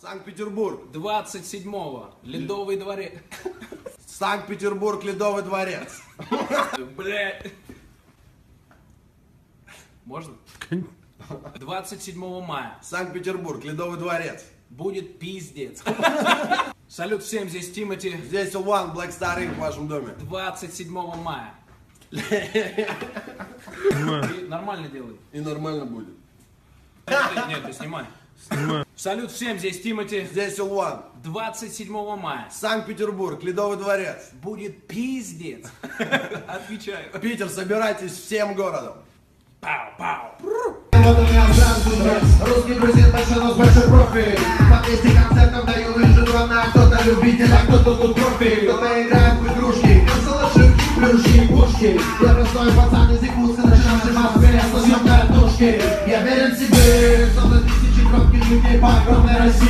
Санкт-Петербург. 27-го. Ледовый дворец. Санкт-Петербург, Ледовый дворец. Блядь. Можно? 27 мая. Санкт-Петербург, Ледовый дворец. Будет пиздец. Салют всем, здесь Тимати. Здесь One Black Star Inc. в вашем доме. 27 мая. И нормально делай. И нормально будет. Нет, ты снимай. Салют всем, здесь Тимати. Здесь One. 27 мая. Санкт-Петербург, Ледовый дворец. Будет пиздец. Отвечаю. Питер, собирайтесь всем городом. Пау-пау. Русский грузин, большой нос, большой профиль. По 200 концертов даю выжить на кто-то любитель, а кто-то тут профи. Кто-то играет в игрушки, косолоши, плюшки и пушки. Я простой пацан из Якутска, начинam снимать вперед, съем картошки. Я верен себе, 100 тысяч кротких людей по огромной России.